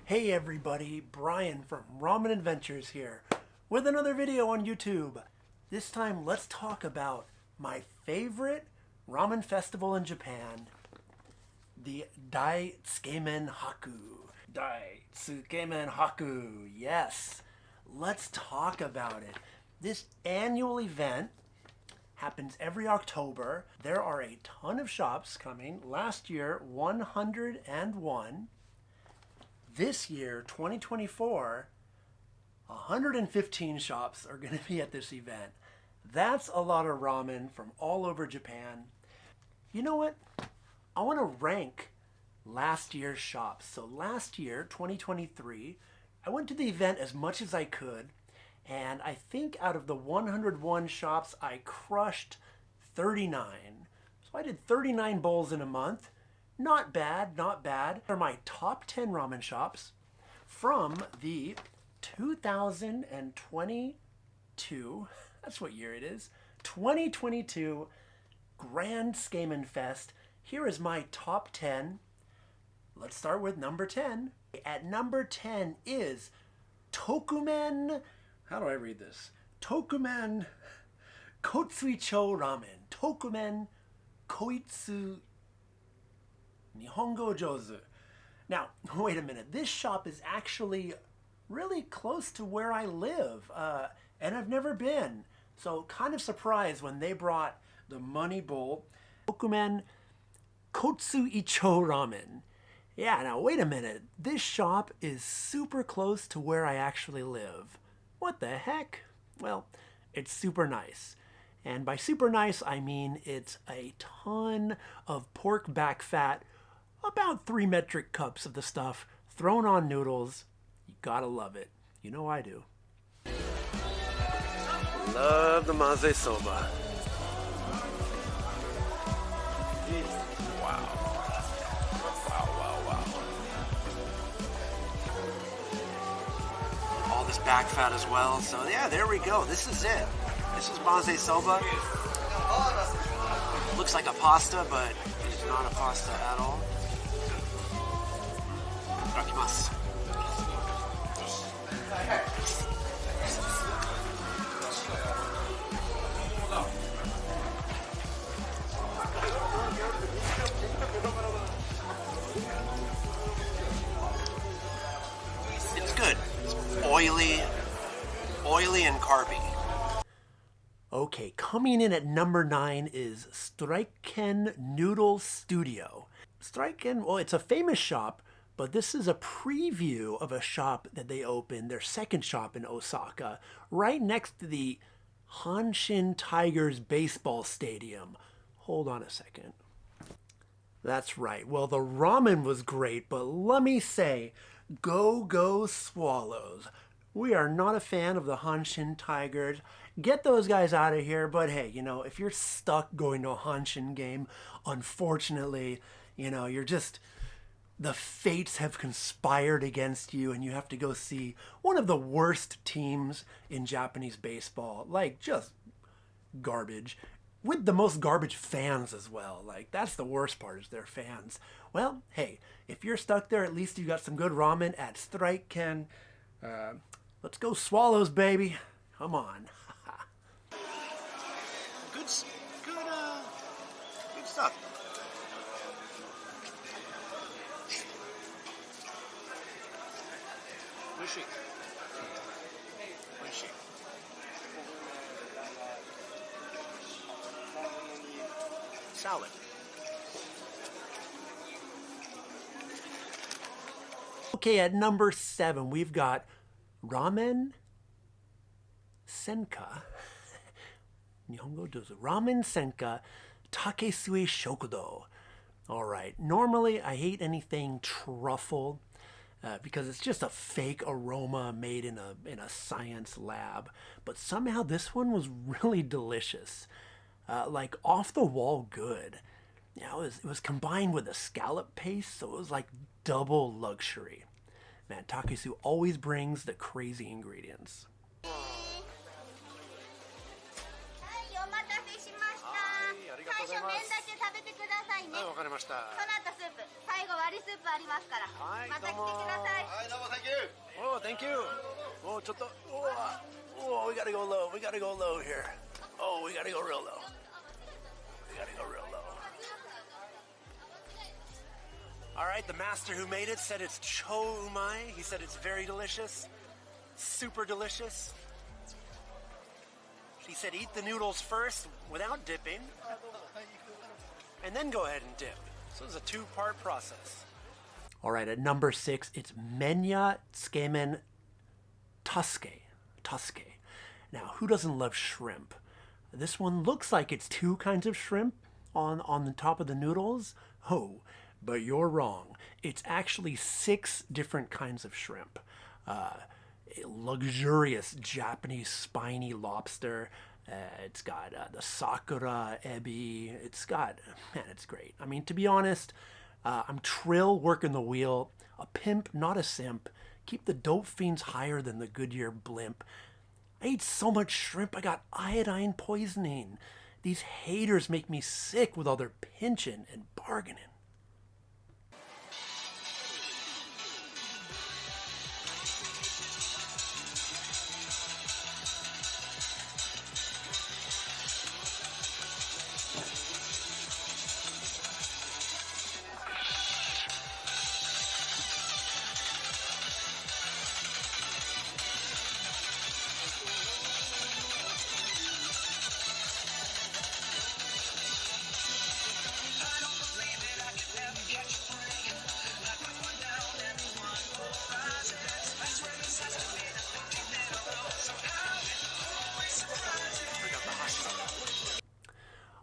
Hey everybody, Brian from Ramen Adventures here with another video on YouTube. This time let's talk about my favorite ramen festival in Japan, the Grand Tsukemen Haku. Grand Tsukemen Haku, yes. Let's talk about it. This annual event happens every October. There are a ton of shops coming. Last year, 101. This year, 2024, 115 shops are going to be at this event. That's a lot of ramen from all over Japan. You know what? I want to rank last year's shops. So last year, 2023, I went to the event as much as I could, and I think out of the 101 shops, I crushed 39. So I did 39 bowls in a month. Not bad, not bad. These are my top 10 ramen shops from the 2022, that's what year it is, 2022 Grand Tsukemen Fest. Here is my top 10. Let's start with number 10. At number 10 is Tsukemen, how do I read this? Tsukemen Kotsuicho Ramen. Tsukemen Koitsu Nihongo Jozu. Now, wait a minute. This shop is actually really close to where I live, and I've never been. So kind of surprised when they brought the money bowl. Tsukemen Kotsuicho Ramen. Yeah, now wait a minute. This shop is super close to where I actually live. What the heck? Well, it's super nice. And by super nice, I mean it's a ton of pork back fat, about 3 metric cups of the stuff thrown on noodles. You gotta love it. You know I do. Love the maze soba. Wow. Wow, wow, wow. All this back fat as well. So yeah, there we go. This is it. This is maze soba. Looks like a pasta, but it's not a pasta at all. Itadakimasu. It's good. It's oily and carby. Okay, coming in at number 9 is Striken Noodle Studio. Striken, well, it's a famous shop, but this is a preview of a shop that they opened, their second shop in Osaka, right next to the Hanshin Tigers baseball stadium. Hold on a second. That's right. Well, the ramen was great, but let me say, go Swallows. We are not a fan of the Hanshin Tigers. Get those guys out of here, but hey, you know, if you're stuck going to a Hanshin game, unfortunately, you know, you're just, the fates have conspired against you and you have to go see one of the worst teams in Japanese baseball. Like, just garbage. With the most garbage fans as well. Like, that's the worst part, is their fans. Well, hey, if you're stuck there, at least you got some good ramen at Striken. Let's go Swallows, baby. Come on. Good stuff. Salad. Okay, at number 7, we've got Ramen Senka. Nihongo dozu. Ramen Senka Takesui Shokudo. Alright, normally I hate anything truffle because it's just a fake aroma made in a science lab. But somehow this one was really delicious. Like off the wall good. You know, it was combined with a scallop paste, so it was like double luxury. Man, Takesu always brings the crazy ingredients. はい、わかりました。その後スープ、最後割りスープありますから、また来てください。はい、どうも。Oh, thank you. Oh, we gotta go low. We gotta go low here. Oh, we gotta go real low. We gotta go real low. All right, the master who made it said it's cho umai. He said it's very delicious, super delicious. He said eat the noodles first without dipping, and then go ahead and dip. So it's a two-part process. All right, at number 6, it's Grand Tsukemen Fest. Now, who doesn't love shrimp? This one looks like it's 2 kinds of shrimp on the top of the noodles. Oh, but you're wrong. It's actually 6 different kinds of shrimp. A luxurious Japanese spiny lobster. It's got the sakura ebi. It's great. I mean, to be honest, I'm Trill working the wheel. A pimp, not a simp. Keep the dope fiends higher than the Goodyear blimp. I ate so much shrimp, I got iodine poisoning. These haters make me sick with all their pinching and bargaining.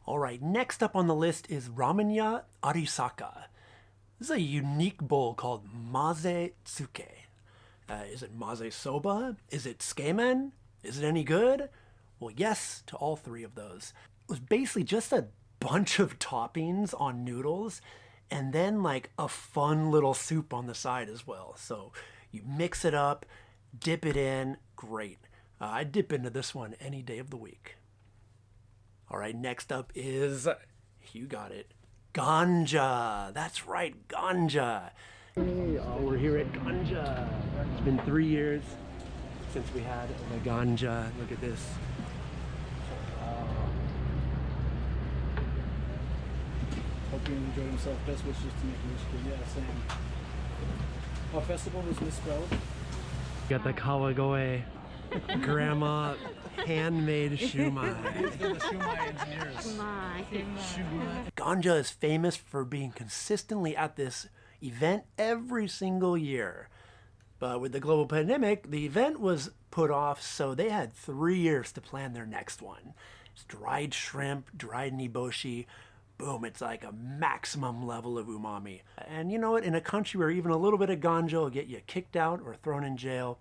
All right, next up on the list is Ramen Arisaka. This is a unique bowl called Maze Tsuke. Is it maze soba? Is it tsukemen? Is it any good? Well, yes to all 3 of those. It was basically just a bunch of toppings on noodles and then like a fun little soup on the side as well. So you mix it up, dip it in, great. I dip into this one any day of the week. All right, next up is, you got it, ganja. That's right, ganja. Oh, we're here at ganja. It's been 3 years since we had the ganja. Look at this. Hope you enjoyed himself. Best wishes to make you. Yeah, same. Our festival was misspelled. Got the Kawagoe grandma handmade shumai. These are the shumai engineers. Ganja is famous for being consistently at this event every single year. But with the global pandemic, the event was put off, so they had 3 years to plan their next one. It's dried shrimp, dried niboshi. Boom, it's like a maximum level of umami. And you know what? In a country where even a little bit of ganja will get you kicked out or thrown in jail,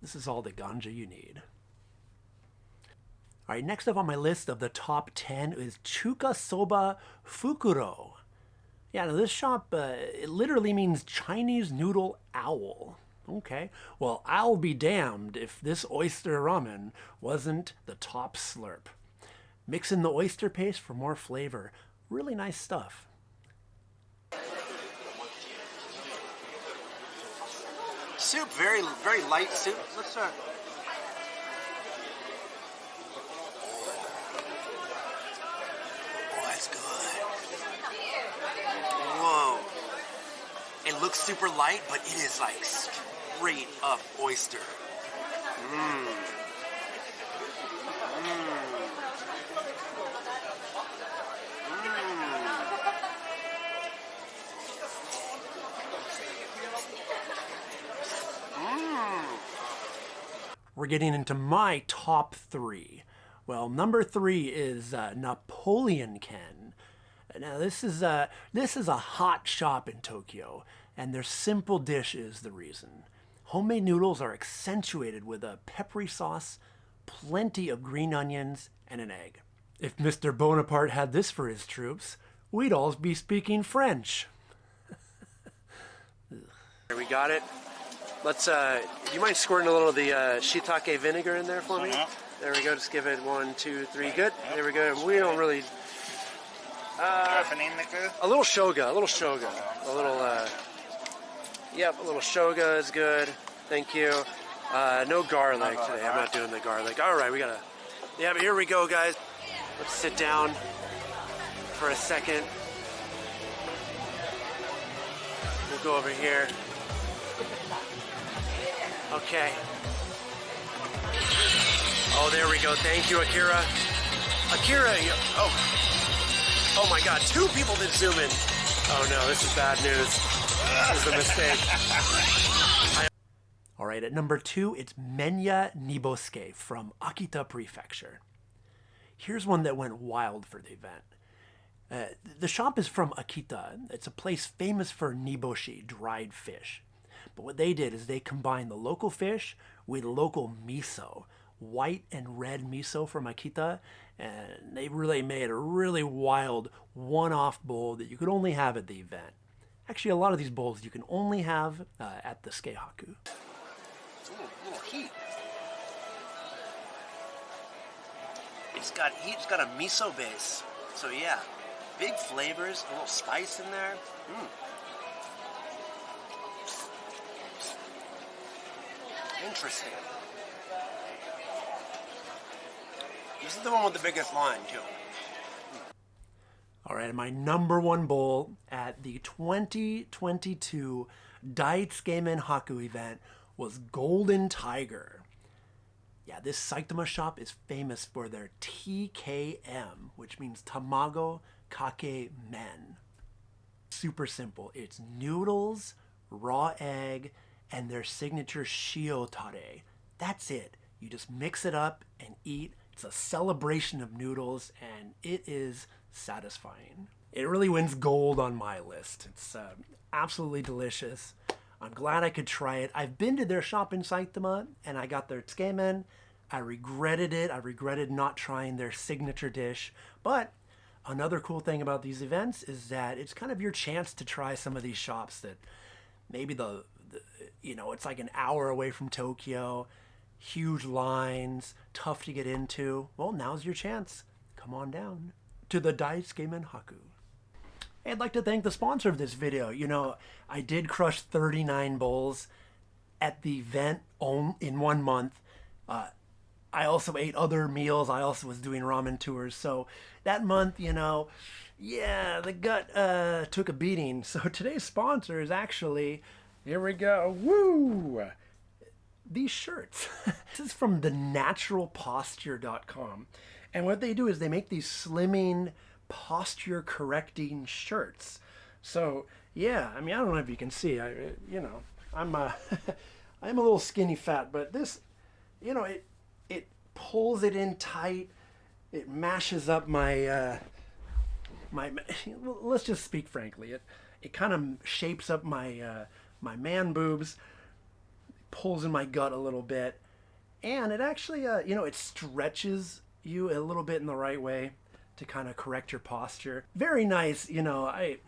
this is all the ganja you need. All right, next up on my list of the top 10 is Chuka Soba Fukuro. Yeah, now this shop, it literally means Chinese noodle owl. Okay, well, I'll be damned if this oyster ramen wasn't the top slurp. Mix in the oyster paste for more flavor. Really nice stuff. Soup, very light soup. Let's start. Oh, that's good. Whoa. It looks super light, but it is like straight up oyster. Mmm. Mmm. We're getting into my top 3. Well, number 3 is Napoleon Ken. Now this is a hot shop in Tokyo, and their simple dish is the reason. Homemade noodles are accentuated with a peppery sauce, plenty of green onions, and an egg. If Mr. Bonaparte had this for his troops, we'd all be speaking French. There, we got it. Let's, do you mind squirting a little of the shiitake vinegar in there for me? There we go, just give it 1, 2, 3, good. There we go, we don't really... a little shoga, yep, a little shoga is good. Thank you. No garlic today. I'm not doing the garlic. All right, we gotta. Yeah, but here we go, guys. Let's sit down for a second. We'll go over here. Okay. Oh, there we go. Thank you, Akira. Akira, oh my God, 2 people did zoom in. Oh no, this is bad news. This is a mistake. All right, at number 2, it's Menya Nibosuke from Akita Prefecture. Here's one that went wild for the event. The shop is from Akita. It's a place famous for niboshi, dried fish. But what they did is they combined the local fish with local miso, white and red miso from Akita, and they really made a really wild one-off bowl that you could only have at the event. Actually, a lot of these bowls you can only have at the Skehaku. It's a little heat. It's got heat, it's got a miso base. So yeah, big flavors, a little spice in there. Interesting. This is the one with the biggest line, too. All right, my number 1 bowl at the 2022 Tsukemen Haku event was Golden Tiger. Yeah, this Saitama shop is famous for their TKM, which means Tamago Kake Men. Super simple. It's noodles, raw egg, and their signature shiotare. That's it. You just mix it up and eat. It's a celebration of noodles, and it is satisfying. It really wins gold on my list. It's absolutely delicious. I'm glad I could try it. I've been to their shop in Saitama, and I got their tsukemen. I regretted it. I regretted not trying their signature dish. But another cool thing about these events is that it's kind of your chance to try some of these shops that maybe it's like an hour away from Tokyo, huge lines, tough to get into. Well, now's your chance. Come on down to the Tsukemen Haku. I'd like to thank the sponsor of this video. I did crush 39 bowls at the event in 1 month. I also ate other meals. I also was doing ramen tours. So that month, yeah, the gut took a beating. So today's sponsor is actually, here we go, woo! These shirts. This is from thenaturalposture.com. And what they do is they make these slimming, posture correcting shirts. So yeah, I don't know if you can see, I'm a little skinny fat, but this, it pulls it in tight. It mashes up my let's just speak frankly. It kind of shapes up my my man boobs, pulls in my gut a little bit, and it actually it stretches you a little bit in the right way to kind of correct your posture. Very nice. I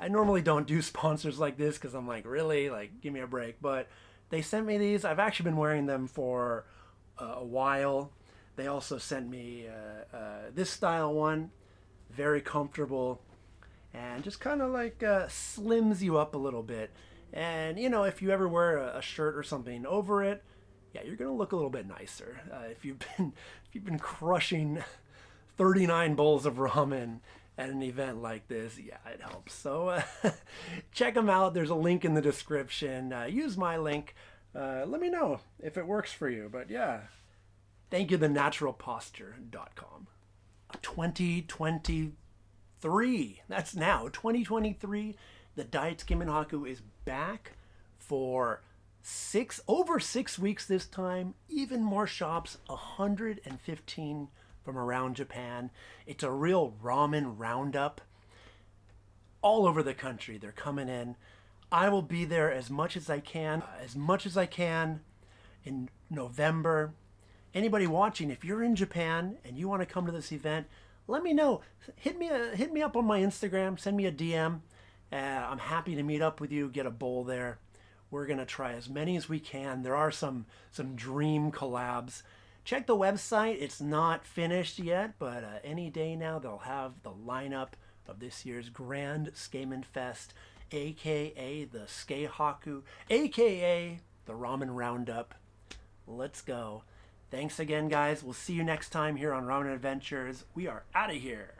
normally don't do sponsors like this because I'm like, really, give me a break. But they sent me these. I've actually been wearing them for a while. They also sent me this style one, very comfortable, and just kind of slims you up a little bit. And if you ever wear a shirt or something over it, yeah, you're gonna look a little bit nicer. If you've been crushing 39 bowls of ramen at an event like this, yeah, it helps. So check them out. There's a link in the description. Use my link. Let me know if it works for you. But yeah, thank you, thenaturalposture.com. 2023. That's now 2023. The Tsukemen Haku is back for over 6 weeks this time. Even more shops, 115 from around Japan. It's a real ramen roundup. All over the country, they're coming in. I will be there as much as I can in November. Anybody watching, if you're in Japan and you want to come to this event, let me know. Hit me up on my Instagram. Send me a DM. I'm happy to meet up with you. Get a bowl there. We're gonna try as many as we can. There are some dream collabs. Check the website. It's not finished yet, but any day now they'll have the lineup of this year's Grand Tsukemen Fest. aka the Skeihaku, aka the Ramen Roundup. Let's go. Thanks again, guys. We'll see you next time here on Ramen Adventures. We are out of here.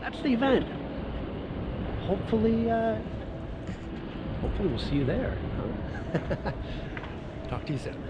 That's the event. Hopefully we'll see you there. Huh? Talk to you soon.